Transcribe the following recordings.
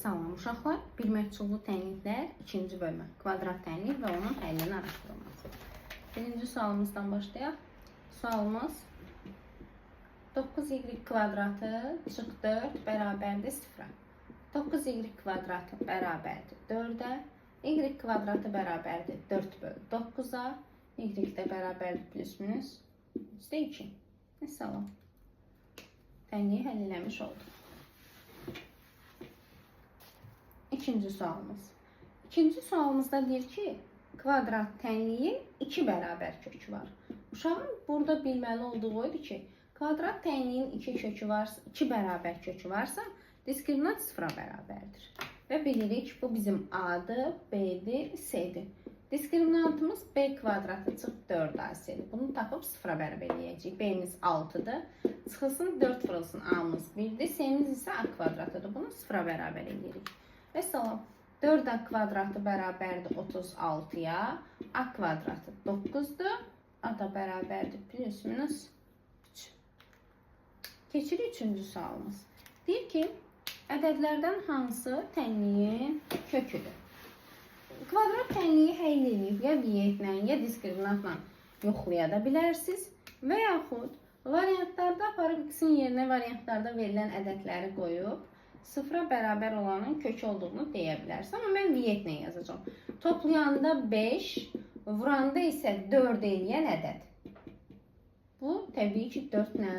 Salam uşaqlar, bir məhsullu tənliklər 2-ci bölmə, kvadrat tənlik və onun həllini araşdırılması. Birinci sualımızdan başlayaq. Sualımız 9y kvadratı çıx 4 bərabərdir 0-a. 9y kvadratı bərabərdir 4-ə, y kvadratı bərabərdir 4 bölü 9-a, y də bərabərdir plus minus 2. Salam. Tənliyi həll eləmiş olduq. İkinci sualımız. İkinci sualımızda deyir ki, kvadrat tənliyin 2 bərabər kökü var. Uşağın burada bilməli olduğu oydu ki, kvadrat tənliyin 2 bərabər kökü varsa, diskriminant 0-a bərabərdir. Və bilirik, bu bizim A-dır, B-dir, C-dir. Diskriminantımız B kvadratı çıx 4AC-dir. Bunu tapıb 0-a bərabər eləyəcəyik. B-miz 6-dır. Çıxılsın 4 vurulsun A-mız 1-dir. C-miz isə A kvadratıdır. Bunu 0-a bərabər eləyirik. Və salam. 4A kvadratı bərabərdir 36-ya. A kvadratı 9-dur. A da bərabərdir plus minus 3. Keçirik 3-cü sualımız. Deyir ki, ədədlərdən hansı tənliyin köküdür? Kvadrat tənliyi həll edib ya viyyətlə, ya diskriminantla yoxlaya da bilərsiniz. Və yaxud variantlarda aparıb x-in yerinə variantlarda verilən ədədləri qoyub 0-a bərabər olanın kökü olduğunu deyə bilərsiniz. Amma mən viyyətlə yazacağım. Toplayanda 5, vuranda isə 4 eləyən ədəd. Bu təbii ki 4 ilə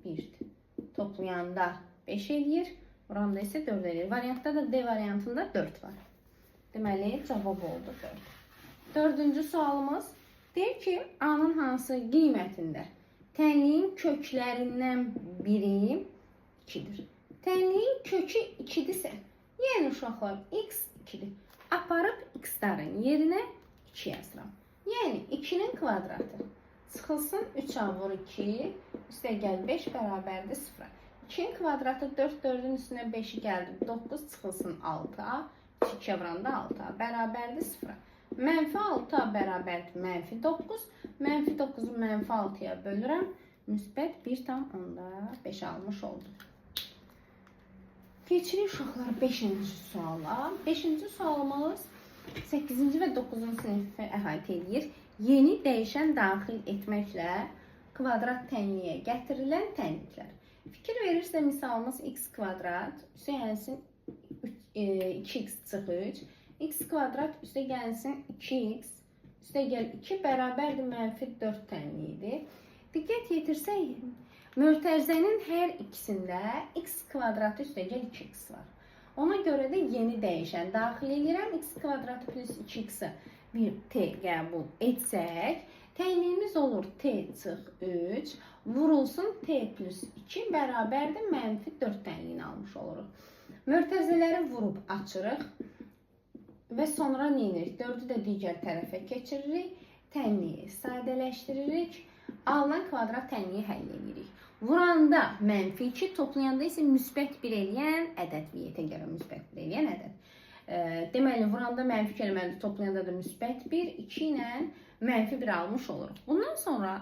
1-dir. Toplayanda 5 eləyir, vuranda isə 4 eləyir. Variantda da D variantında 4 var. Deməli, cavab oldu 4. Dördüncü sualımız deyir ki, A-nın hansı qiymətində tənliyin köklərindən biri 2-dir. Tənliyin kökü 2-dirsə, yəni uşaqlar x 2-dir. Aparıb x-ların yerinə 2 yazıram. Yəni 2-nin kvadratı çıxılsın 3A vur 2, üstə gəl 5 bərabərdir 0-a. 2-nin kvadratı 4, 4-ün üstünə 5-i gəldi 9 çıxılsın 6A. 2 vuranda 6A bərabərdir 0-a. Mənfi 6A bərabərdir mənfi 9. Mənfi 9-u mənfi 6-ya bölürəm. Müsbət 1,5 almış oldum. Keçirik uşaqlar 5-ci suala. 5-ci sualımız 8-ci və 9-cu sinifi əhatə edir. Yeni dəyişən daxil etməklə kvadrat tənliyə gətirilən tənliklər. Fikir verirsə misalımız x kvadrat üstə gəlsin 2x çıx 3. X kvadrat üstə gəlsin 2x. Üstə gəl 2 bərabərdir mənfi 4 tənliyidir. Diqqət yetirsək, mötərizənin hər ikisində x kvadratı üstə gəl 2x var. Ona görə də yeni dəyişən daxil edirəm. X kvadratı plus 2x-i bir t qəbul etsək, tənliyimiz olur t çıx 3, vurulsun t plus 2 bərabərdir mənfi 4 tənliyini almış oluruq. Mötərizələri vurub açırıq və sonra nə edirik? 4-ü də digər tərəfə keçiririk, tənliyi sadələşdiririk, alınan kvadrat tənliyi həll edirik. Vuranda mənfi 2, toplayanda isə müsbət 1 eləyən ədəd, viyyətə görə müsbət 1 eləyən ədəd. Deməli, vuranda mənfi kəlmədir, toplayanda da müsbət 1, 2 ilə mənfi 1 almış oluruq. Bundan sonra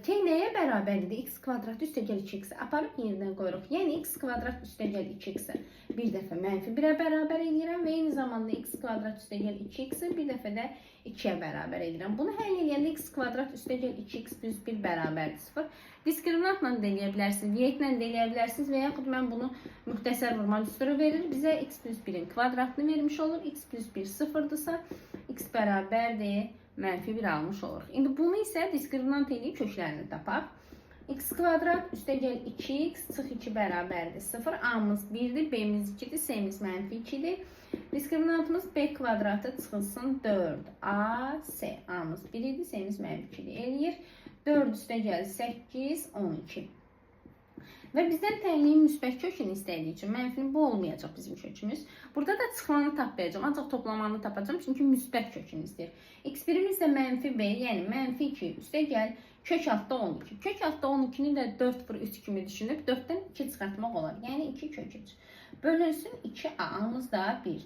t nəyə bərabərdir? X kvadrat üstə gəl 2x-i aparıb yerindən qoyuruq. Yəni x kvadrat üstə gəl 2x-i bir dəfə mənfi 1-ə bərabər edirəm və eyni zamanda x kvadrat üstə gəl 2x-i bir dəfə də 2-yə bərabər edirəm. Bunu həll edəndə x kvadrat üstə gəl 2x plus 1 bərabərdir 0. Diskriminantla da eləyə bilərsiniz, viyyətlə də eləyə bilərsiniz və yaxud mən bunu müxtəsər vurma üstürü verir. Bizə x plus 1-in kvadratını vermiş olur. X plus 1 0-dırsa, x bərabərdir mənfi 1 almış oluruq. İndi bunu isə diskriminant eləyib köklərini tapaq. X kvadrat üstə gəl 2x çıx 2 bərabərdir 0. A-mız 1-dir, B-miz 2-dir, C-miz mənfi 2-dir. Diskriminantımız B kvadratı çıxılsın 4A, C. A-mız 1 idi, C-miz mənfi 2-dir. Eləyir 4 üstə gəl 8, 12. Və bizdən tənliyin müsbət kökünü istədiyi üçün mənfinin bu olmayacaq bizim kökümüz. Burada da çıxılanı tapmayacağım, ancaq toplamanı tapacağım çünki müsbət kökünü istəyir. X1-imiz də mənfi B, yəni mənfi 2 üstə gəl kök altda 12. Kök altda 12-ni də 4 vur 3 kimi düşünüb 4-dən 2 çıxartmaq olar. Yəni 2 kök 3. Bölünsün 2A-mız da 1-dir.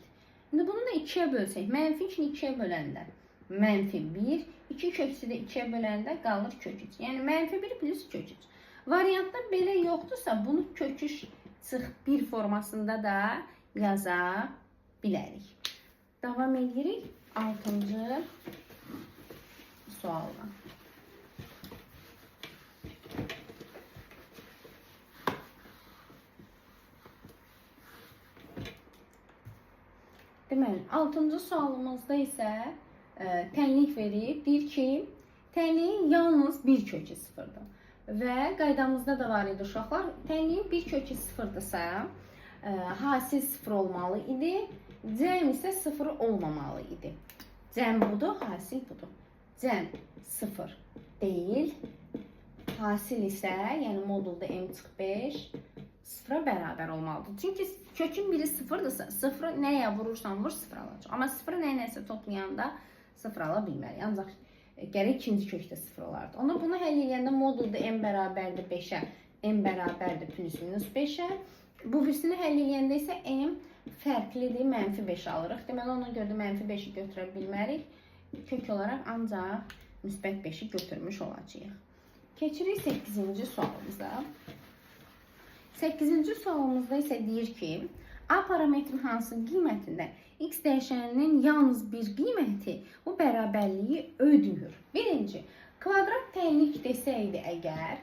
İndi bunu da 2-yə bölsək, mənfi 2-ni 2-yə böləndə mənfi 1, 2 köksü də 2-yə böləndə qalır kök 3. Yəni mənfi 1 plus kök 3. Variantda belə yoxdursa, bunu kök 3 çıx 1 formasında da yaza bilərik. Davam edirik 6-cı sualla. Deməli, 6-cı sualımızda isə tənlik verib, deyir ki, tənliyin yalnız bir kökü sıfırdır. Və qaydamızda da var idi uşaqlar, tənliyin bir kökü sıfırdırsa, hasil sıfır olmalı idi, cəm isə sıfır olmamalı idi. Cəm budur, hasil budur. Cəm sıfır deyil, hasil isə, yəni modulda m-5 sıfıra bərabər olmalıdır. Çünki kökün biri sıfırdırsa, sıfırı nəyə vurursan vur, sıfır alacaq. Amma sıfırı nəyəsə toplayanda sıfır ala bilmərik. Ancaq gərək ikinci kökdə sıfır olardı. Ona bunu həll edəndə modulda m bərabərdir 5-ə, m bərabərdir plus minus 5-ə. Bu birisini həll edəndə isə m fərqlidir, -5 alırıq. Deməli, ona görə də -5-i götürə bilmərik. Kök olaraq ancaq müsbət 5-i götürmüş olacağıq. Keçirik 8-ci sualımıza. 8-ci sualımızda isə deyir ki, A parametrin hansı qiymətində x dəyişəninin yalnız bir qiyməti bu bərabərliyi ödəyir. Birinci, kvadrat tənlik desəydi əgər,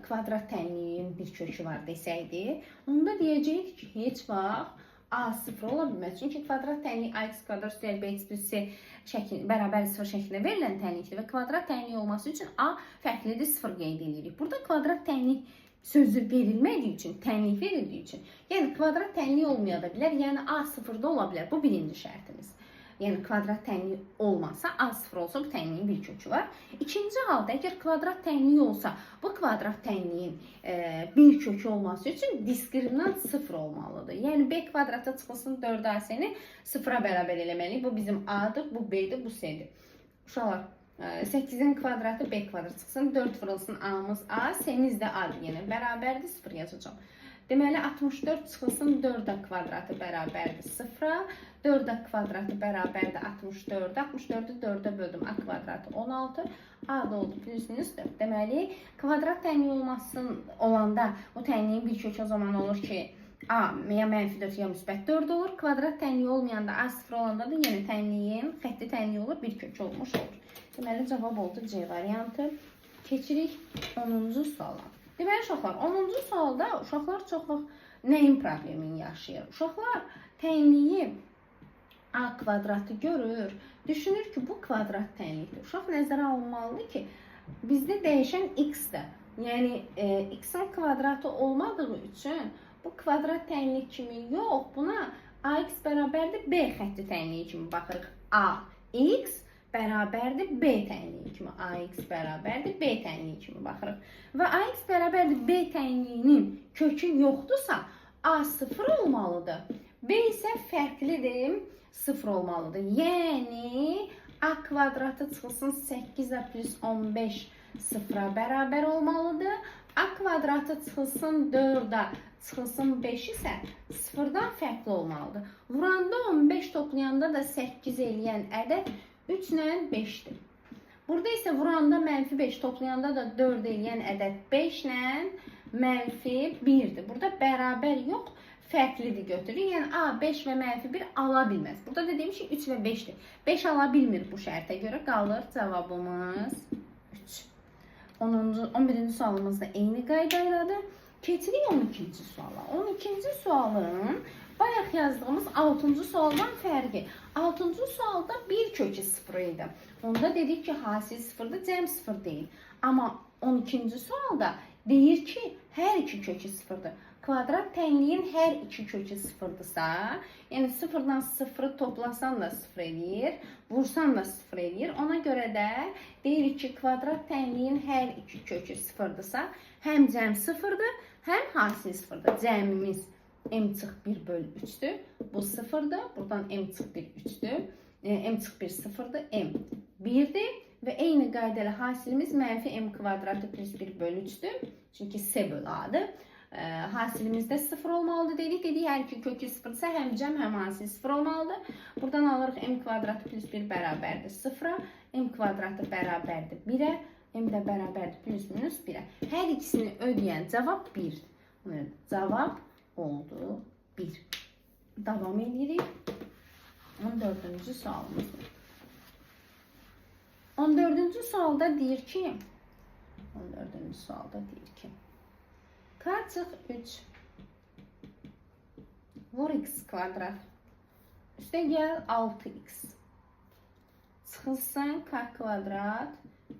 kvadrat tənliyin bir kökü var desəydi, onda deyəcəkdik ki, heç vaxt A sıfır ola bilməz. Çünki kvadrat tənlik ax kvadrat üstəlik bx plus c bərabər sıfır şəklində verilən tənlikdir və kvadrat tənlik olması üçün A fərqlidir, sıfır qeyd edirik. Burada kvadrat tənlik sözü verilmədiyi üçün, tənlik verildiyi üçün, yəni kvadrat tənlik olmaya da bilər, yəni A sıfırda ola bilər. Bu birinci şərtimiz. Yəni kvadrat tənlik olmasa, A sıfır olsa bu tənliyin bir kökü var. İkinci halda, əgər kvadrat tənlik olsa, bu kvadrat tənliyin bir kökü olması üçün diskriminant sıfır olmalıdır. Yəni B kvadratı çıxılsın 4AC-ni sıfıra bərabər eləməliyik. Bu bizim A-dır, bu B-dir, bu C-dir. Uşaqlar, 8-in kvadratı B kvadrat çıxsın, 4 vurulsun A'mız A, C'miz də A-dır. Yəni, bərabərdir, 0 yazacağım. Deməli, 64 çıxılsın, 4A kvadratı bərabərdir 0-a, 4A kvadratı bərabərdir 64, 64-ü 4-ə böldüm, A kvadratı 16, A da oldu plus minus 4. Deməli, kvadrat tənliyi olanda bu tənliyin bir kökü o zaman olur ki, A ya -4 ya müsbət 4 olur. Kvadrat tənliyi olmayanda A sıfır olanda da yenə tənliyin xətti tənliyi olur, bir kökü olmuş olur. Deməli, cavab oldu C variantı. Keçirik 10-cu suala. Deməli, uşaqlar, 10-cu sualda uşaqlar çox vaxt nəyin problemini yaşayır? Uşaqlar tənliyi A kvadratı görür, düşünür ki, bu kvadrat tənlikdir. Uşaq nəzərə alınmalıdır ki, bizdə dəyişən x-dir. Yəni, x-in kvadratı olmadığı üçün bu kvadrat tənlik kimi yox, buna ax bərabərdir B xətti tənliyi kimi baxırıq. Ax bərabərdir B tənliyi kimi, ax bərabərdir B tənliyi kimi baxırıq. Və ax bərabərdir B tənliyinin kökü yoxdursa, A sıfır olmalıdır. B isə fərqlidir, sıfır olmalıdır. Yəni, A kvadratı çıxılsın 8A plus 15 sıfıra bərabər olmalıdır. A kvadratı çıxılsın 4A çıxılsın 5 isə sıfırdan fərqli olmalıdır. Vuranda 15 toplayanda da 8 eləyən ədəd 3 ilə 5'dir. Burada isə vuranda -5 toplayanda da 4 eləyən ədəd 5 ilə -1'dir. Burada bərabər yox, fərqlidir götürür. Yəni A 5 və -1 ala bilməz. Burada da demişik 3 və 5'dir. 5 ala bilmir bu şərtə görə, qalır cavabımız 3. 11-ci sualımız da eyni qaydayladır. Keçirik 12-ci suala. 12-ci sualın bayaq yazdığımız 6-cı sualdan fərqi. 6-cı sualda bir kökü 0 idi. Onda dedik ki, hasil 0'dır, cəm 0 deyil. Amma 12-ci sualda deyir ki, hər iki kökü 0'dır. Kvadrat tənliyin hər iki kökü 0'dırsa, yəni 0-dan 0'ı toplasan da 0 eləyir, vursan da 0 eləyir. Ona görə də deyirik ki, kvadrat tənliyin hər iki kökü 0'dırsa, həm cəm 0'dır, həm hasil 0'dır. Cəmimiz m/1/3'dür. Bu 0'dır. Buradan m/1 3'dür. m/1 0'dır. M 1'dir. Və eyni qayda ilə hasilimiz -m kvadratı plus 1/3'dür. Çünki C bölü A'dır. Hasilimizdə 0 olmalıdır dedik. Dedik, hər iki kökü 0'dırsa həm cəm, həm hasil 0 olmalıdır. Buradan alırıq m kvadratı plus 1 bərabərdir 0'a. M kvadratı bərabərdir 1'ə. M də bərabərdir plus minus 1'ə. Hər ikisini ödəyən cavab 1'dir. Cavab oldu 1. davam edirik. 14-cü sualımız. 14-cü sualda deyir ki, k çıx 3 vur x kvadrat üstə gəl 6x çıxılsın k kvadrat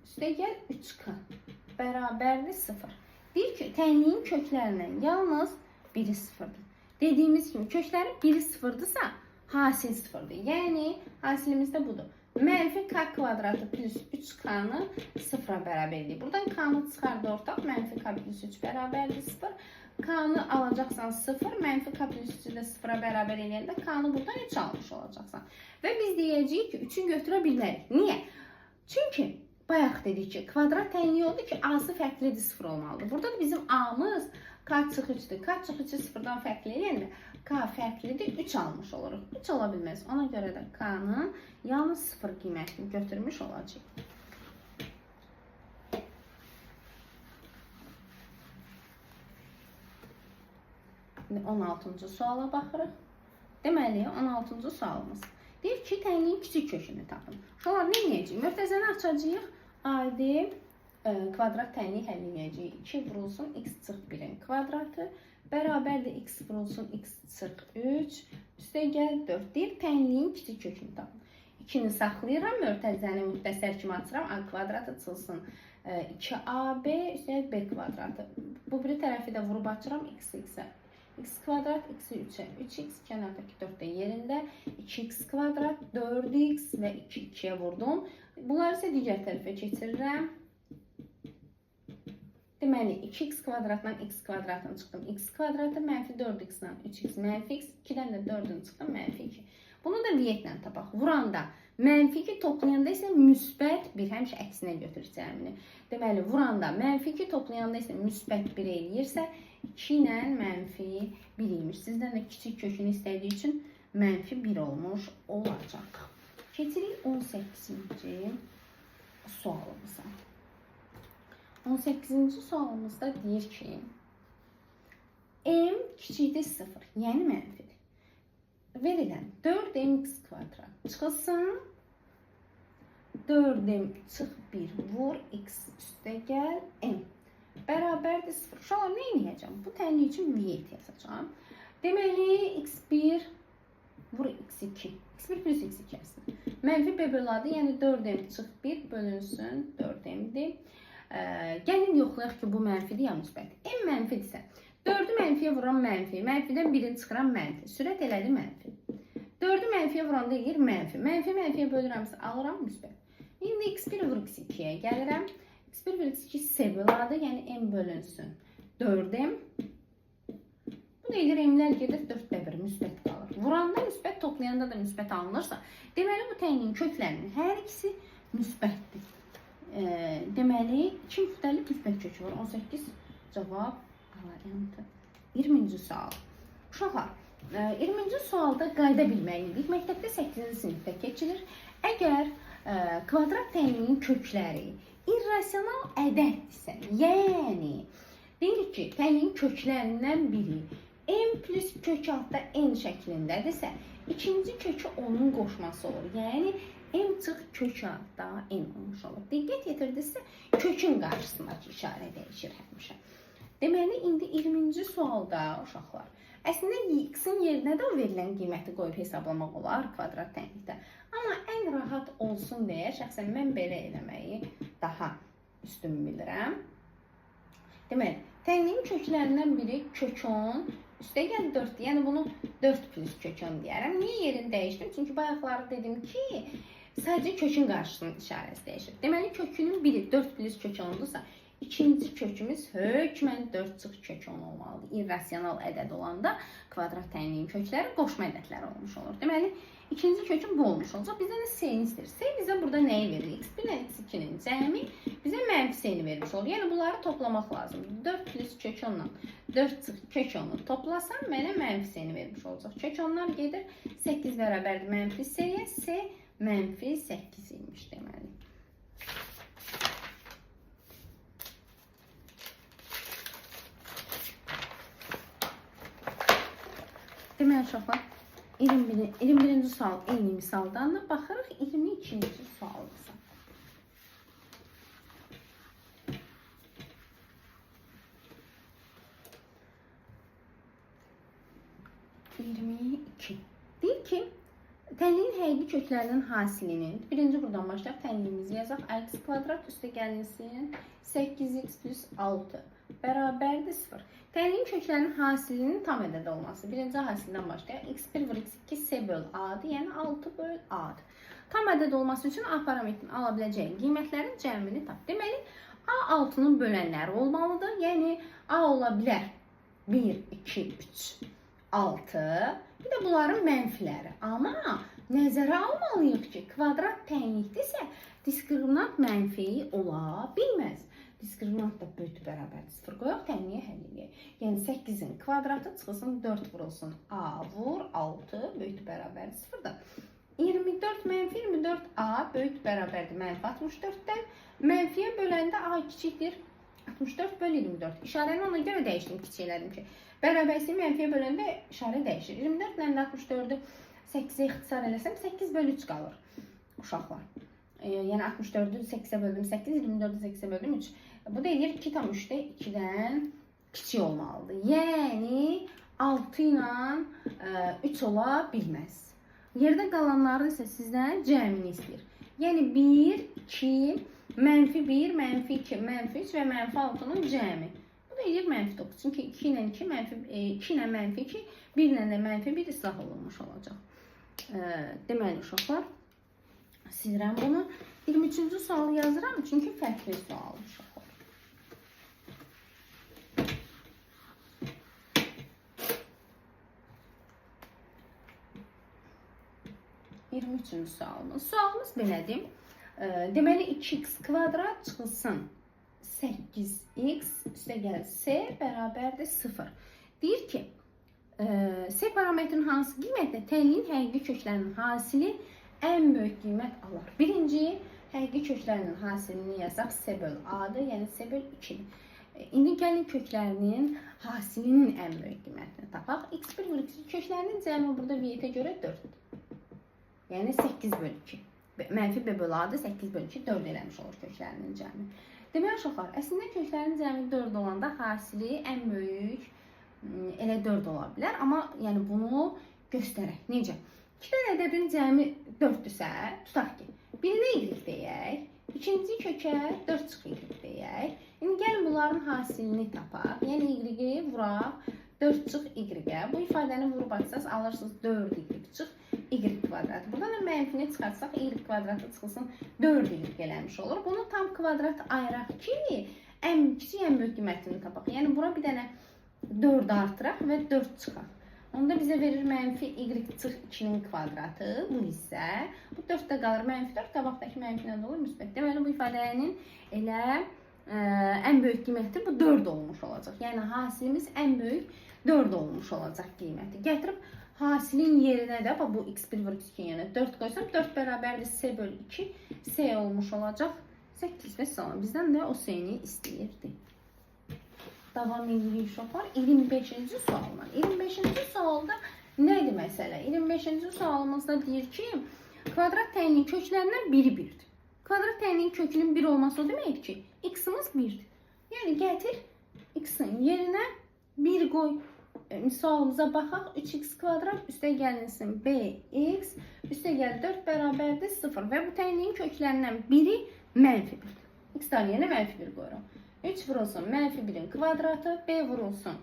üstə gəl 3k bərabərdir 0. Deyir ki, tənliyin köklərindən yalnız biri 0'dır. Dediyimiz kimi köklərin biri 0'dırsa hasil 0'dır. Yəni hasilimiz də budur. Mənfi k kvadratı plus 3k'nı 0'a bərabər edir. Buradan k'nı çıxardı ortaq. Mənfi k plus 3 bərabərdir 0. K'nı alacaqsan 0. Mənfi k plus 3'ü də 0'a bərabər eləyəndə k'nı buradan 3 almış olacaqsan. Və biz deyəcəyik ki, 3'ü götürə bilmərik. Niyə? Çünki bayaq dedik ki, kvadrat tənliyi oldu ki, a'sı fərqlidir 0 olmalıdır. Burada da bizim a'mız k çıx 3'dür. K çıx 3'ü 0'dan fərqli eləyəndə k fərqlidir 3 almış oluruq. 3 ola bilməz. Ona görə də k'nın yalnız 0 qiymətini götürmüş olacaq. İndi 16-cı suala baxırıq. Deməli, 16-cı sualımız. Deyir ki, tənliyin kiçik kökünü tapın. Uşaqlar, nə edəcəyik? Möhtəzəni açacağıq. Adi kvadrat tənliyi həll edəcəyik. 2 vurulsun x çıx 1'in kvadratı. Bərabərdir x vurulsun x çıx 3. Üstə gəl 4. Deyir, tənliyin kiçik kökünü tapın. 2'ni saxlayıram. Möhtəzəni müxtəsər kimi açıram. A kvadratı çıxılsın 2ab üstə b kvadratı. Bu biri tərəfi də vurub açıram. X kvadrat, x'i 3'e 3x, kənardakı 4 də yerində, 2x kvadrat, 4x və 2'ye vurdum. Bunları isə digər tərəfə keçirirəm. Deməli, 2x kvadratdan x kvadratını çıxdım. X kvadratı mənfi 4x-dan 3x, mənfi x, 2'dən də 4'ünü çıxdım, mənfi 2. Bunu da viyetlə tapaq. Vuranda mənfi 2 toplayanda isə müsbət 1, həmişə əksinə götürür cəmini. Deməli, vuranda mənfi 2 toplayanda isə müsbət 1 eləyirsə, 2 ilə mənfi 1 imiş. Sizdən də kiçik kökünü istədiyi üçün mənfi 1 olmuş olacaq. Keçirik 18-ci sualımıza. 18-ci sualımızda deyir ki, m kiçikdir 0, yəni mənfidir. Verilən 4mx kvadrat çıxılsın, 4m çıx 1 vur x üstə gəl m. Bərabərdir 0. Uşaqlar, nə edəcəm? Bu tənliyi üçün viyet yazacağım. Deməli, x1 vur x2. x1 plus x2 əslində. Mənfi b böladı, yəni 4m çıx 1 bölünsün 4m'dir. Gəlin yoxlayaq ki, bu mənfidir ya müsbət. M mənfidirsə, 4'ü mənfiyə vuran mənfi, mənfidən 1'ini çıxıran mənfi. Sürət elədi mənfi. 4'ü mənfiyə vuran deyir mənfi. Mənfi mənfiyə bölürəmsə alıram müsbət. İndi x1 vur x2'yə gəlirəm. x1 bölü x2 s böladı, yəni m bölünsün 4m. Bu deyir m'lər gedir 4'də 1 müsbət qalır. Vuranda müsbət, toplayanda da müsbət alınırsa, deməli bu tənliyin köklərinin hər ikisi müsbətdir. Deməli, 2 müxtəlif müsbət kökü var. 18 cavab variantı. 20-ci sual. Uşaqlar, 20-ci sualda qayda bilməliydik. Məktəbdə 8-ci sinifdə keçilir. Əgər kvadrat tənliyin kökləri irrasional ədəddirsə, yəni deyir ki, tənliyin köklərindən biri m plus kök altda n şəklindədirsə, ikinci kökü onun qoşması olur. Yəni m çıx kök altda n olmuş olur. Diqqət yetirdinizsə, kökün qarşısındakı işarə dəyişir həmişə. Deməli, indi 20-ci sualda uşaqlar, əslində x-in yerinə də o verilən qiyməti qoyub hesablamaq olar kvadrat tənlikdə. Amma ən rahat olsun deyə şəxsən mən belə eləməyi daha üstün bilirəm. Deməli, tənliyin köklərindən biri kök 10, üstə gəl 4, yəni bunu 4 plus kök 10 deyərəm. Niyə yerini dəyişdim? Çünki bayaqları dedim ki, sadəcə kökün qarşısının işarəsi dəyişir. Deməli, kökünün biri 4 plus kök 10'dursa, İkinci kökümüz hökmən 4 çıx kök 10 olmalıdır. İrrasional ədəd olanda kvadrat tənliyin kökləri qoşma ədədləri olmuş olur. Deməli, ikinci kökün bu olmuş olacaq. Bizdən də s-ni istəyir. S bizə burada nəyi verir? x1 ilə x2'nin cəmi bizə mənfi s-ni vermiş olur. Yəni, bunları toplamaq lazımdır. 4 plus kök 10 ilə 4 çıx kök 10'u toplasam, mənə mənfi s-ni vermiş olacaq. Kök 10'lar gedir. 8 bərabərdir mənfi s-yə. S mənfi 8 imiş deməli. Deməli, uşaqlar, 21-ci sual eyni misaldan da baxırıq 22-ci sualımıza. 22. Deyir ki, tənliyin həqiqi köklərinin hasilinin, birinci buradan başlayaq, tənliyimizi yazaq, x kvadrat üstə gəlinsin 8x plus 6 bərabərdir 0. Tənliyin köklərinin hasilinin tam ədəd olması, birinci hasildən başlayaq, x1 vur x2 s böl a-dır, yəni 6 böl a-dır. Tam ədəd olması üçün a parametrini ala biləcəyin qiymətlərin cəmini tap. Deməli, a6-nın bölənləri olmalıdır, yəni a ola bilər 1, 2, 3, 6, bir də bunların mənfiləri. Amma nəzərə almalıyıq ki, kvadrat tənlikdirsə, diskriminant mənfi ola bilməz. Diskriminant da böyütü bərabərdir 0 qoyaq, tənliyə həll edək. Yəni 8-in kvadratı çıxılsın 4 vurulsun. A vur 6 böyütü bərabərdir 0-da. 24 mənfi 24 a böyütü bərabərdir mənfi 64-dən. Mənfiyə böləndə a kiçikdir 64 böl 24. İşarəni ona görə dəyişdim, kiçik elədim ki, bərabərliyi mənfiyə böləndə işarə dəyişir. 24 ilə 64-ü 8-ə ixtisar eləsəm 8 böl 3 qalır uşaqlar. Yəni 64-ü 8-ə böldüm 8, 24-ü 8-ə böldüm 3. Bu da edir 2 tam 3-də 2-dən kiçik olmalıdır. Yəni 6 ilə 3 ola bilməz. Yerdə qalanları isə sizdən cəmini istəyir. Yəni 1, 2, mənfi 1, mənfi 2, mənfi 3 və mənfi 6-nın cəmi. Bu da edir mənfi 9. Çünki 2 ilə 2, 2 ilə mənfi 2, 1 ilə də mənfi 1 islah olunmuş olacaq. Deməli uşaqlar, silirəm bunu. 23-cü sualı yazıram, çünki fərqli sual uşaqlar. 23-cü sualımız. Sualımız belədir. Deməli 2x kvadrat çıxılsın 8x üstə gəlir s bərabərdir 0. Deyir ki, s parametrinin hansı qiymətdə tənliyin həqiqi köklərinin hasili ən böyük qiymət alır. Birinci, həqiqi köklərinin hasilini yazaq s böl a-dır, yəni s böl 2-dir. İndi gəlin köklərinin hasilinin ən böyük qiymətini tapaq. x1 vur x2 köklərinin cəmi burada v-yə görə 4-dür. Yəni 8 böl 2. Mənfi b böl a-dır, 8 böl 2, 4 eləmiş olur köklərinin cəmi. Deməli uşaqlar, əslində köklərin cəmi 4 olanda hasili ən böyük elə 4 ola bilər. Amma yəni bunu göstərək. Necə? 2 dənə ədədin cəmi 4-dürsə, tutaq ki, birinə y deyək, ikinci kökə 4 çıx y deyək. İndi gəlin bunların hasilini tapaq. Yəni y-i vuraq 4 çıx y-ə. Bu ifadəni vurub açsaq, alırsınız 4y çıx y kvadratı. Buradan da mənfini çıxarsaq, y kvadratı çıxılsın 4y eləmiş olur. Bunu tam kvadrat ayıraq ki, ən kiçik, ən böyük qiymətini tapaq. Yəni bura bir dənə 4 artıraq və 4 çıxaq. Onda bizə verir mənfi y çıx 2-nin kvadratı. Bu isə, bu 4-də qalır mənfi 4, qabaqdakı mənfi nə olur? Müsbət. Deməli, bu ifadənin elə ən böyük qiyməti bu 4 olmuş olacaq. Yəni, hasilimiz ən böyük 4 olmuş olacaq qiyməti. Gətirib, hasilin yerinə də, bu x1 vur x2 yəni 4 qoysam, 4 bərabərdir s böl 2, s olmuş olacaq 8 və salam. Bizdən də o s-ni istəyirdi. Davam edirik uşaqlar. 25-ci suallar. 25-ci sualda nədir məsələ? 25-ci sualımızda deyir ki, kvadrat tənliyin köklərindən biri 1-dir. Kvadrat tənliyin kökünün 1 olması o deməkdir ki, x-imiz 1-dir. Yəni, gətir x-in yerinə 1 qoy. Sualımıza baxaq. 3x kvadrat üstə gəlinsin bx üstə gəl 4 bərabərdir 0 və bu tənliyin köklərindən biri mənfi 1-dir. X-dən yerinə mənfi 1 qoyuram. 3 vurulsun mənfi 1-in kvadratı, b vurulsun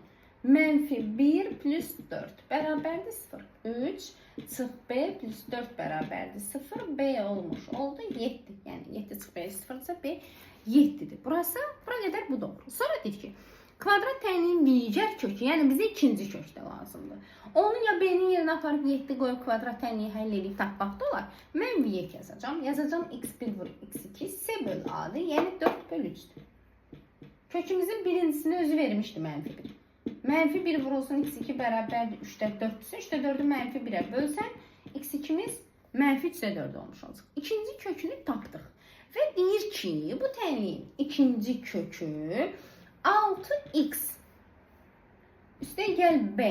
mənfi 1 plus 4 bərabərdir 0. 3 çıx b plus 4 bərabərdir 0. b olmuş oldu 7. Yəni 7 çıx b 0-dırsa b 7-dir. Burası, bura qədər bu doğru. Sonra deyir ki, kvadrat tənliyin digər kökü, yəni bizə ikinci kök də lazımdır. Onu ya b-nin yerinə aparıb 7 qoyub kvadrat tənliyi həll edib tapmaq da olar. Mən v-yə yazacağam. Yazacağım x1 vur x2 s böl a-dır, yəni 4 böl 3-dür. Kökümüzün birincisini özü vermişdi mənfi 1. Mənfi 1 vurulsun x2 bərabərdir 3-də 4-dürsə, 3-də 4-ü mənfi 1-ə bölsən, x2-miz mənfi 3-də 4 olmuş olacaq. İkinci kökünü tapdıq. Və deyir ki, bu tənliyin ikinci kökü 6x üstə gəl b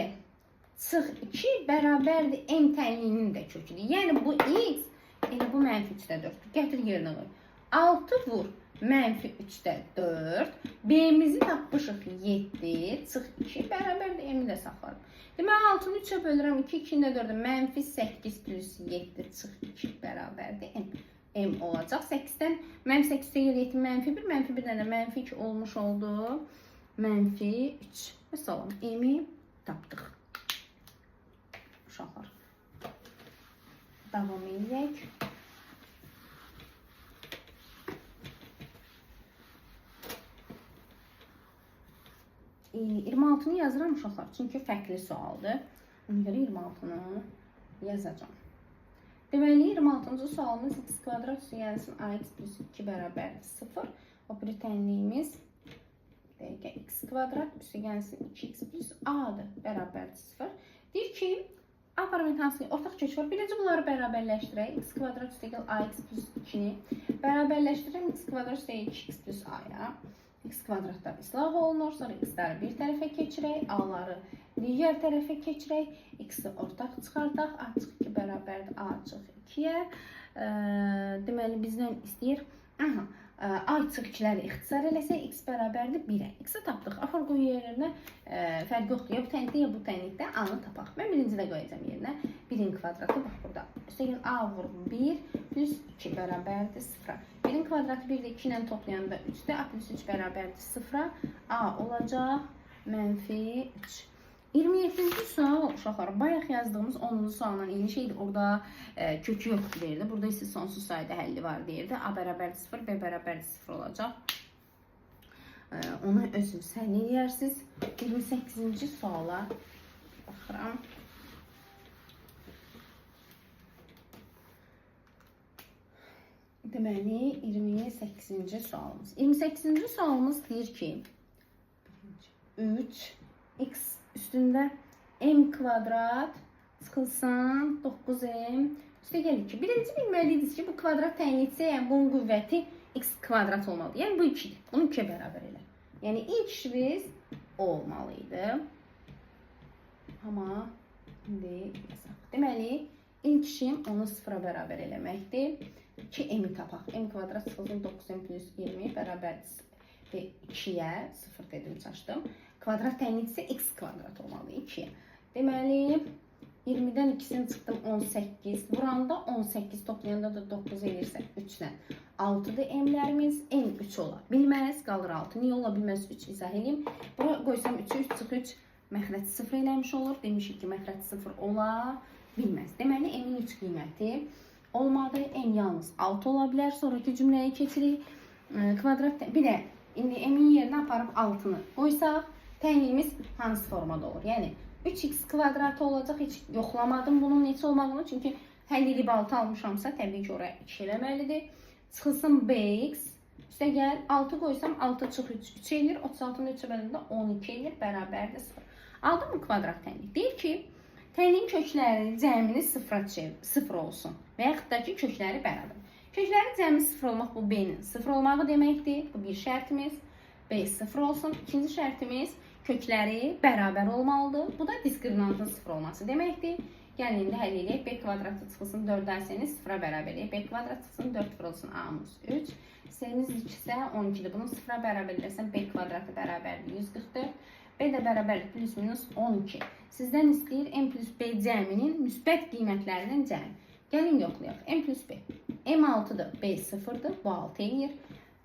çıx 2 bərabərdir m tənliyinin də köküdür. Yəni bu x elə bu -3-də 4. Gətir yerinə qoy. 6 vur -3-də 4. B-mizi tapmışıq 7. Çıx 2 bərabərdir m-i də saxlarım. Deməli 6-nı 3-ə bölürəm 2, 2-ni də 4-ə. -8 plus 7 çıx 2 bərabərdir m. M olacaq. 8-dən -8-ə gəl 7, -1, -1-dən də -2 olmuş oldu. -3. Məsələn, m-i tapdıq. Uşaqlar. Davam edək. E, 26-nı yazıram uşaqlar. Çünki fərqli sualdır. Ona görə 26-nı yazacağım. Deməli, 26-cı sualımız x kvadrat üstü gəlsin ax plus 2 bərabərdir 0. O biri tənliyimiz x kvadrat üstü gəlsin 2x plus a-dır bərabərdir 0. Deyir ki, a parametrasının ortaq kökü var. Birinci bunları bərabərləşdirək. X kvadrat üstü gəl ax plus 2-ni bərabərləşdirəm x kvadrat üstü 2x plus a-ya. X kvadratlar islah olunur. Sonra x-ləri bir tərəfə keçirək. A-ları digər tərəfə keçirək. X-i ortaq çıxardaq. A çıx 2 bərabərdir. A çıx 2-yə. Deməli, bizdən istəyir. A çıx 2-ləri ixtisar eləsək, x bərabərdir 1-ə. X-i tapdıq. Afar qoy yerinə fərq yoxdur. Ya bu tənlikdə, ya bu tənlikdə A-nı tapaq. Mən birinci də qoyacağım yerinə. 1-in kvadratı bax burada. Üstəgəl A vur 1 plus 2 bərabərdir 0-a. 1-in kvadratı 1 də 2 ilə toplayanda 3-də. A plus 3 bərabərdir 0-a. A olacaq -3. 27-ci sual uşaqlar. Bayaq yazdığımız 10-cu sualla eyni şeydir. Orada kökü yoxdur deyirdi. Burada isə sonsuz sayda həlli var deyirdi. A bərabərdir 0, B bərabərdir 0 olacaq. Onu özünüz həll edərsiniz. 28-ci suala baxıram. Deməli, 28-ci sualımız. 28-ci sualımız deyir ki, 3x üstündə m kvadrat çıxılsın 9m üstə gəlir ki, birinci bilməliydiniz ki, bu kvadrat təyin etsə, yəni bunun qüvvəti x kvadrat olmalıdır. Yəni bu 2-dir. Bunu 2-yə bərabər elə. Yəni ilk işimiz o olmalıydı. Amma indi yazaq. Deməli, ilk işim onu 0-a bərabər eləməkdir. 2m-i tapaq. M kvadrat çıxılsın 9m plus 20 bərabərdir. Və 2-yə 0 dedim, çaşdım. Kvadrat təyin etsə x kvadrat olmalı 2-yə. Deməli, 20-dən 2-sini çıxdım 18. Vuranda 18 toplayanda da 9 elirsə 3-dən. 6-dır m-lərimiz. M 3 ola bilməz. Qalır 6. Niyə ola bilməz? 3 izah edeyim. Bura qoysam 3'ü 3 çıx 3 məxrəci 0 eləmiş olur. Demişik ki, məxrəci 0 ola bilməz. Deməli, m-in 3 qiyməti olmadı. M yalnız 6 ola bilər. Sonraki cümləyə keçirik. Kvadrat, bir də indi m-in yerinə aparıb 6-nı qoysaq, tənliyimiz hansı formada olur? Yəni 3x kvadratı olacaq. Heç yoxlamadım bunun neçə olmağını. Çünki həll edib 6 almışamsa, təbii ki, oraya 2 eləməlidir. Çıxılsın bx. Üstə gəl, 6 qoysam 6 çıx 3 eləyir. 36-nın 3-ə bölündə 12 eləyir. Bərabərdir 0. Aldım mı kvadrat tənlik? Deyir ki, tənliyin kökləri cəmini 0 olsun. Və yaxud da ki, kökləri bərabər. Kökləri cəmi 0 olmaq bu b-nin 0 olmağı deməkdir. Bu bir şərtimiz. B 0 olsun. İkinci şərtimiz kökləri bərabər olmalıdır. Bu da diskriminantın 0 olması deməkdir. Gəlin indi həll edək. B kvadratı çıxılsın 4 dərsəniz 0-a bərabər edək. B kvadratı çıxılsın 4 vurulsun A-mız 3. S'imiz 2 isə 12-dir. Bunu 0-a bərabər edərsən B kvadratı bərabərdir 144. B də bərabərdir plus minus 12. Sizdən istəyir M plus B cəminin müsbət qiymətlərinin cəmi. Gəlin yoxlayaq. M plus B. M 6-dır. B 0-dır. Bu 6 eləyir.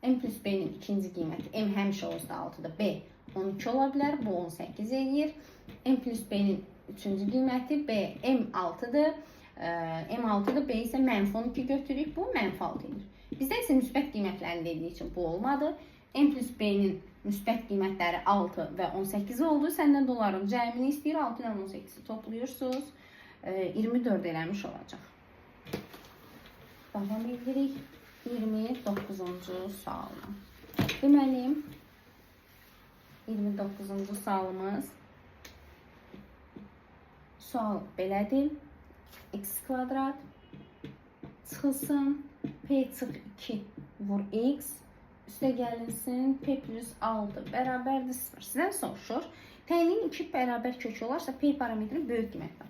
M plus B-nin ikinci qiyməti. M həmişə olsa 6-dır. B 12 ola bilər. Bu 18 eləyir. M plus B-nin üçüncü qiyməti B M6-dır. M6-dır. B isə -12 götürük. Bu -6 eləyir. Bizdə isə müsbət qiymətlərini dediyi üçün bu olmadı. M plus B-nin müsbət qiymətləri 6 və 18 oldu. Səndən doların cəmini istəyir. 6 ilə 18-i toplayırsınız. 24 eləmiş olacaq. Davam edirik. 29-cu sualına. Deməli, 29-cu sualımız sual belədir. X kvadrat çıxılsın. P çıx 2 vur x. Üstə gəlinsin. P plus 6 bərabərdir 0. Sizdən soruşur. Tənliyin 2 bərabər kökü olarsa P parametri böyük qiymətdir.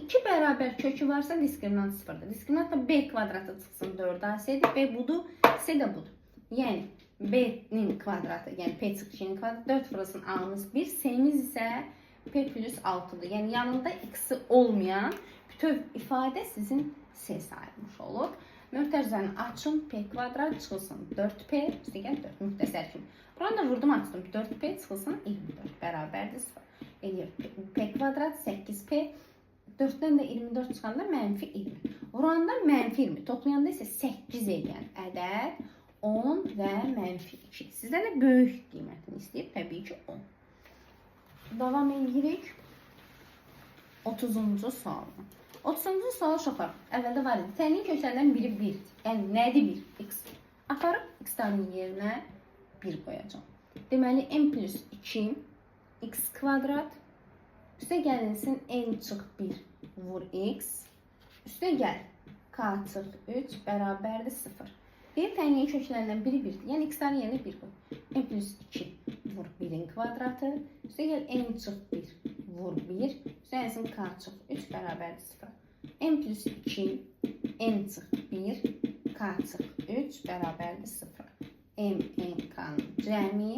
2 bərabər kökü varsa diskriminant sıfırdır. Diskriminantda B kvadratı çıxsın 4AC-dir. B budur, C də budur. Yəni B'nin kvadratı, yəni P çıx 2-nin kvadratı 4 vurulsun A'mız 1, C'miz isə P plus 6'dır. Yəni yanında x'i olmayan bütöv ifadə sizin C sayılmış olur. Möhtərizəni açın, P kvadrat çıxılsın 4P, üstəgəl 4 müxtəsər kimi. Buranı da vurdum açdım, 4P çıxılsın 24 bərabərdir 0. Eləyir P kvadrat 8P, 4-dən də 24 çıxanda mənfi 20. Vuranda mənfi 20, toplayanda isə 8 edən ədəd 10 və mənfi 2. Sizdən də böyük qiymətini istəyir, təbii ki 10. Davam edirik 30-cu sualına. 30-cu sual uşaqlar. Əvvəldə var idi. Tənliyin köklərindən biri 1. Yəni nədir 1? X. Aparıb x-lərin yerinə 1 qoyacağım. Deməli n plus 2 x kvadrat üstə gəlinsin n çıx 1 vur x üstə gəl k çıx 3 bərabərdir 0. Deyir tənliyin köklərindən biri 1. Yəni x-lərin yerinə 1 qoy. n plus 2 vur 1'in kvadratı. Üstə gəl n çıx 1 vur 1. Üstə gəlsin k çıx 3 bərabərdir 0. n plus 2 n çıx 1 k çıx 3 bərabərdir 0. m n k'nın cəmi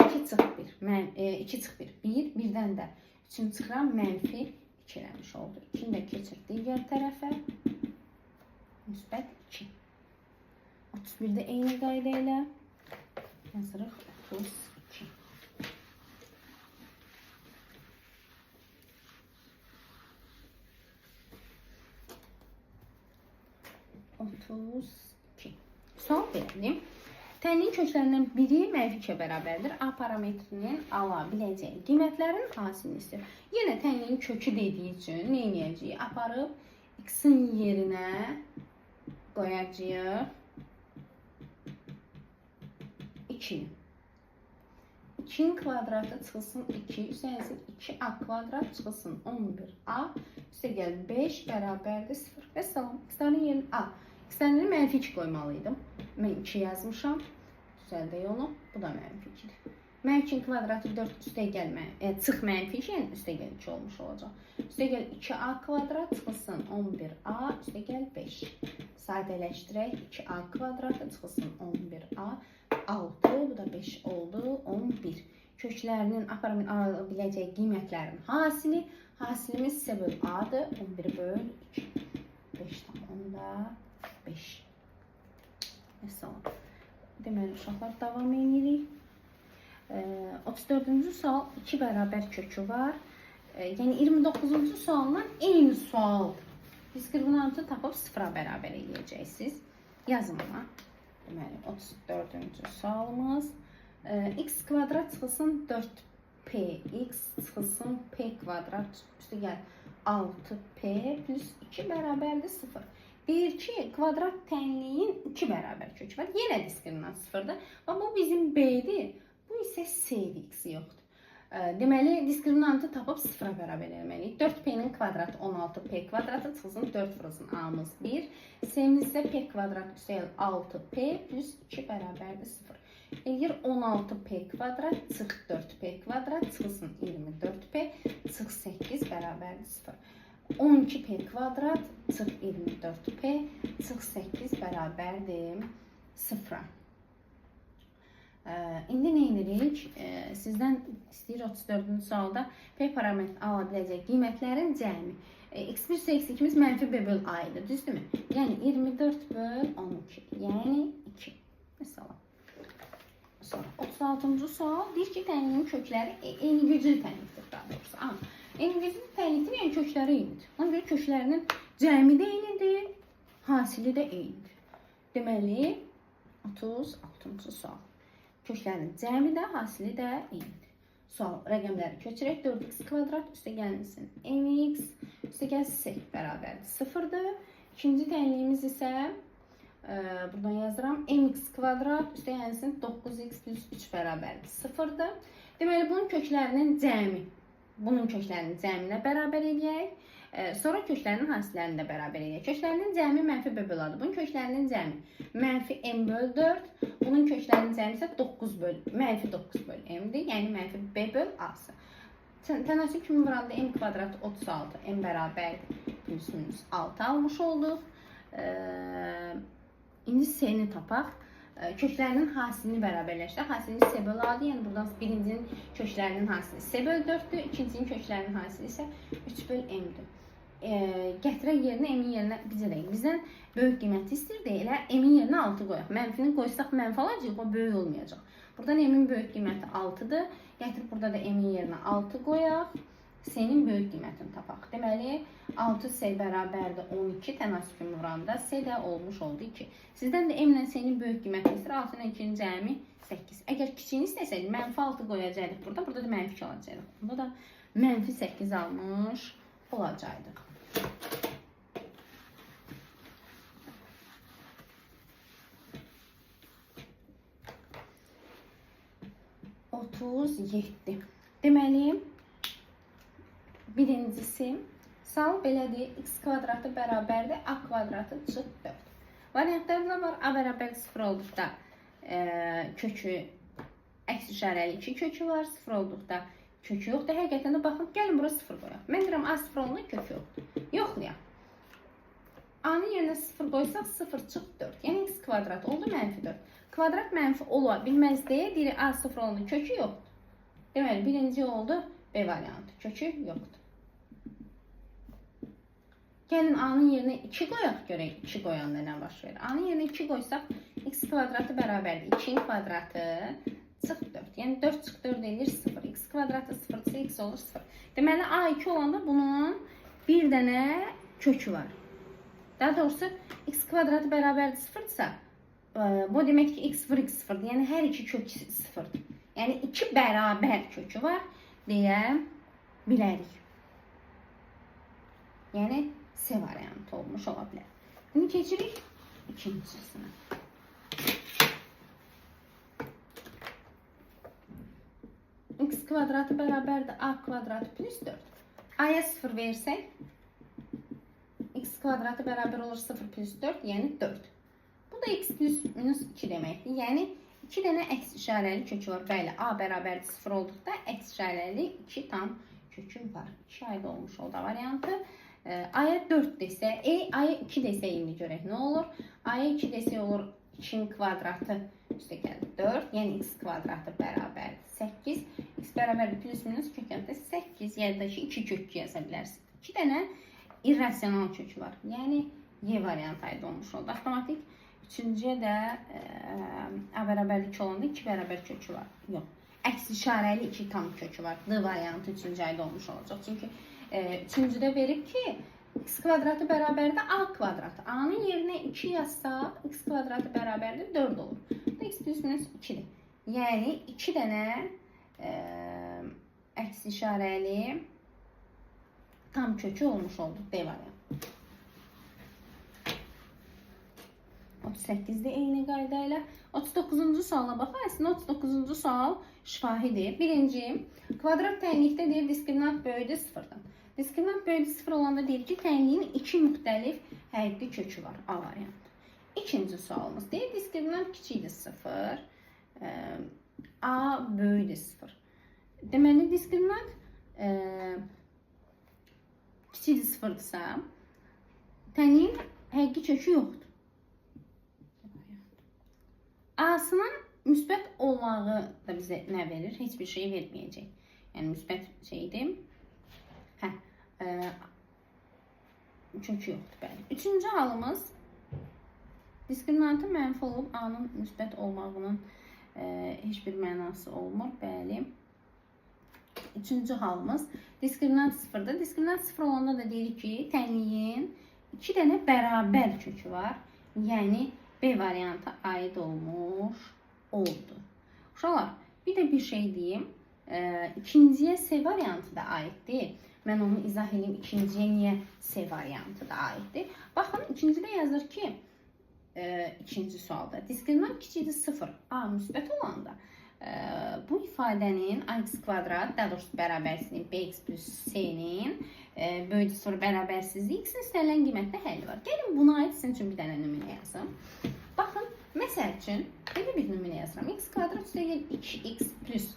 2 çıx 1. 2 çıx 1. 1. 1-dən də 3-ünü çıxıram mənfi 2 eləmiş oldu. 2-ni də keçir digər tərəfə. Müsbət 2. 31-də eyni qayda ilə yazırıq 32. Sual verelim. Tənliyin köklərindən biri mənfi 2-yə bərabərdir. A parametrinin ala biləcəyi qiymətlərin hasilini istəyir. Yenə tənliyin kökü dediyi üçün nə edəcəyik? Aparıb x-in yerinə qoyacağıq 2. 2'nin kvadratı çıxılsın 2, üstəlsin 2a kvadrat çıxılsın 11a, üstə gəl 5 bərabərdir 0 və salam. X-lərin yerini a. X-lərini mənfi 2 qoymalıydım. Mən 2 yazmışam. Düzəldək onu. Bu da mənfi 2'dir. Mənfi 2'nin kvadratı 4 üstə gəl çıx mənfi 2, yəni üstə gəl 2 olmuş olacaq. Üstə gəl 2a kvadrat çıxılsın 11a, üstə gəl 5. Sadələşdirək 2a kvadratı çıxılsın 11a. 6, bu da 5 oldu, 11. Köklərinin aparımın ala biləcəyi qiymətlərin hasili. Hasilimiz isə böl a-dır. 11 böl 2. 5 tam onda 5. Mesela. Deməli, uşaqlar davam edirik. 34-cü sual 2 bərabər kökü var. Yəni 29-cu sualla eyni sualdır. Diskriminantı tapıb 0-a bərabər edəcəksiniz. Yazın ona. Deməli, 34-cü sualımız. X kvadrat çıxılsın 4p. X çıxılsın p kvadrat. Üstə gəl 6p plus 2 bərabərdir 0. Deyir ki, kvadrat tənliyin 2 bərabər kökü var. Yenə diskriminant 0'dır. Bu bizim b-dir. Bu isə c-dir, x yoxdur. Deməli, diskriminantı tapıb 0'a bərabər eləməliyik. 4p'nin kvadratı 16p kvadratı çıxılsın 4 vurulsun a'mız 1. C'mizdə p kvadrat üstə 6p plus 2 bərabərdir 0. Eləyir 16p kvadrat çıx 4p kvadrat çıxılsın 24p çıx 8 bərabərdir 0. 12p kvadrat çıx 24p çıx 8 bərabərdir 0'a. İndi nə edirik? Sizdən istəyir 34-cü sualda P parametri ala biləcək qiymətlərin cəmi. X1 x2'miz mənfi b böl a idi, düzdürmü? Yəni 24 böl 12, yəni 2. Mesela. Sonra 36-cı sual deyir ki, tənliyin kökləri eyni güclü tənlikdir daha doğrusu. Eyni güclü tənlikdir, yəni kökləri eynidir. Ona görə köklərinin cəmi də eynidir, hasili də eynidir. Deməli, 36-cı sual. Köklərin cəmi də, hasili də eynidir. Sual rəqəmləri köçürək 4x kvadrat üstə gəlməsin mx üstə gəl c bərabərdir 0'dır. İkinci tənliyimiz isə buradan yazıram mx kvadrat üstə gəlməsin 9x plus 3 bərabərdir 0'dır. Deməli bunun köklərinin cəminə bərabər edək. Sonra köklərinin hasillərini də bərabər edək. Köklərinin cəmi mənfi b böl a-dır. Bunun köklərinin cəmi mənfi m böl 4. Bunun köklərinin cəmi isə mənfi 9 böl m'dir. Yəni mənfi b böl a-sı. Tənasüb kimi vuranda m kvadrat 36, m bərabər plus minus 6 almış olduq. İndi s-ni tapaq. Köklərinin hasilini bərabərləşdirək. Hasilini s böl a-dır. Yəni buradan birincinin köklərinin hasili s böl 4-dür. İkincinin köklərinin hasili isə 3 böl m-dir. Gətirək yerinə, m-in yerinə bizdən böyük qiyməti istəyirdi. Elə m-in yerinə 6 qoyaq. Mənfini qoysaq mənfi alacaq, o böyük olmayacaq. Buradan m-in böyük qiyməti 6-dır. Gətirib burada da m-in yerinə 6 qoyaq. S-nin böyük qiymətini tapaq. Deməli, 6s bərabərdir 12 tənasüb kimi vuranda s də olmuş oldu 2. Sizdən də m ilə s-nin böyük qiymətini istəyir. 6 ilə 2-nin cəmi 8. Əgər kiçiyini istəsəydik, mənfi 6 qoyacaqdıq burada. Burada da mənfi 2 alacaqdıq. Bunda da mənfi 8 almış olacaqdıq. Deməli, birincisi, sal belədir, x kvadratı bərabərdir, a kvadratı çıx 4. Variantlarla var, a bərabər 0 olduqda kökü, əks işarəli 2 kökü var, 0 olduqda kökü yoxdur. Həqiqətən də baxın, gəlin bura 0 qoyaq. Mən deyirəm, a 0 olanda kökü yoxdur. Yoxlayaq. A-nın yerinə 0 qoysaq 0 çıx 4. Yəni x kvadrat oldu mənfi 4. Kvadrat mənfi ola bilməz deyə deyirik a 0 olanda kökü yoxdur. Deməli, birinci oldu B variantı. Kökü yoxdur. Gəlin A-nın yerinə 2 qoyaq görək. 2 qoyanda nə baş verir? A-nın yerinə 2 qoysaq x kvadratı bərabərdir. 2-nin kvadratı çıx 4. Yəni 4 çıx 4 edir 0. X kvadratı 0 ise x olur 0. Deməli A2 olanda bunun bir dənə kökü var. Daha doğrusu x kvadratı bərabərdir 0 ise bu demək ki x 0 x 0'dır. Yəni hər iki kök 0'dır. Yəni 2 bərabər kökü var deyə bilərik. Yəni C variantı olmuş ola bilər. Bunu keçirik ikincisine. X kvadratı bərabərdir a kvadratı plus 4. A-ya 0 versək x kvadratı bərabər olur 0 plus 4, yəni 4. Bu da x plus minus 2 deməkdir. Yəni 2 dənə əks işarəli kökü var. Bəli, a bərabərdir 0 olduqda əks işarəli 2 tam kökü var. 2 ayda olmuş oldu variantı. A-ya 4 desə, A-ya 2 desə indi görək nə olur? A-ya 2 desə olur 2'nin kvadratı üstə gəldi 4. Yəni x kvadratı bərabərdir 8. X bərabərdir plus minus kökəndə 8. Yəni da ki 2 kök yaza bilərsiniz. 2 dənə irrasional kökü var. Yəni Y variantı ayda olmuş oldu. Avtomatik üçüncüyə də A bərabərdir 2 olanda 2 bərabər kökü var. Yox. Əks işarəli 2 tam kökü var. D variantı üçüncü ayda olmuş olacaq. Çünki üçüncüdə verib ki x kvadratı bərabərdir a kvadratı. A-nın yerinə 2 yazsaq x kvadratı bərabərdir 4 olur. Bu x plus minus 2'dir. Yəni 2 dənə əks işarəli tam kökü olmuş oldu. D variantı. 38'de eyni qayda ilə. 39-cu suala baxaq. Əslində 39-cu sual şifahidir. Birinci, kvadrat tənlikdə deyir diskriminant böyüdür 0'dan. Diskriminant böyüdür 0 olanda deyir ki, tənliyin 2 müxtəlif həqiqi kökü var. A variantı. İkinci sualımız deyir diskriminant kiçikdir 0. A böyüdür 0. Deməli, diskriminant kiçikdir 0'dırsa, tənliyin həqiqi kökü yoxdur. A'sının müsbət olmağı da bizə nə verir? Heç bir şey verməyəcək. Yəni müsbət şeydir. Kökü yoxdur, bəli. Üçüncü halımız diskriminantın mənfi olub A'nın müsbət olmağının heç bir mənası olmur, bəli. Üçüncü halımız diskriminant 0'dır. Diskriminant 0 olanda da deyirik ki, tənliyin 2 dənə bərabər kökü var. Yəni B variantı aid olmuş oldu. Uşaqlar, bir de bir şey diyeyim. İkinciye C variantı da aiddir. Mən onu izah edeyim. İkinciye niye C variantı da aiddir. Baxın, ikincide yazır ki, ikinci sualda diskriminant kiçikdir 0. A müsbət olanda bu ifadənin x kvadrat, daha doğrusu bərabərsizliyin bx plus c-nin böyüdü sonra bərabərsizliyi x-in istənilən qiymətdə həlli var. Gəlin buna aid sizin üçün bir dənə nümunə yazım. Baxın, məsəl üçün belə bir nümunə yazıram. X kvadrat üstə gəl 2x plus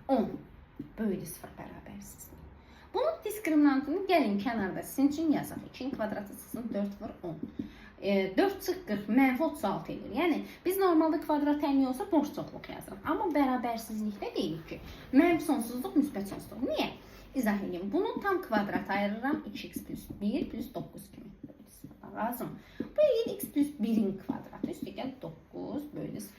10 böyüdü 0 bərabər. bərabərsizlik. Bunun diskriminantını gəlin kənarda sizin üçün yazaq. 2 kvadratı çıxsın 4 vur 10. 4 çıx 40 mənfi 36 edir. Yəni biz normalda kvadrat tənliyi olsa boş çoxluq yazırıq. Amma bərabərsizlikdə deyirik ki, mənfi sonsuzluq, müsbət sonsuzluq. Niyə? İzah edeyim. Bunu tam kvadrat ayırıram. 2x plus 1 plus 9 kimi. Lazım. Bu eləyir x plus 1-in kvadratı. Üstəgəl 9 bölü 0.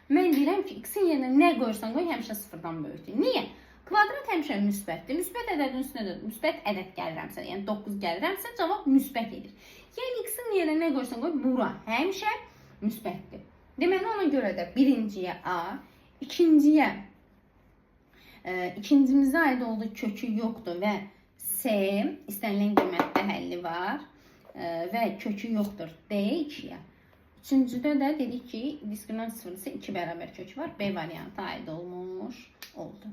Mən deyirəm ki, x-in yerinə nə qoyursan qoy, həmişə 0-dan böyükdür. Niyə? Kvadrat həmişə müsbətdir. Müsbət ədədin üstünə də müsbət ədəd gəlirəmsə, yəni 9 gəlirəmsə, cavab müsbət edir. Yəni x-in yerinə nə qoyursan qoy, bura həmişə müsbətdir. Deməli, ona görə də birinciyə A, ikincimizə aid olduğu kökü yoxdur və C istənilən qiymətdə həlli var və kökü yoxdur D2-yə. Üçüncüdə də dedik ki, diskriminant sıfırısı 2 bərabər kökü var. B variantı aid olmuş oldu.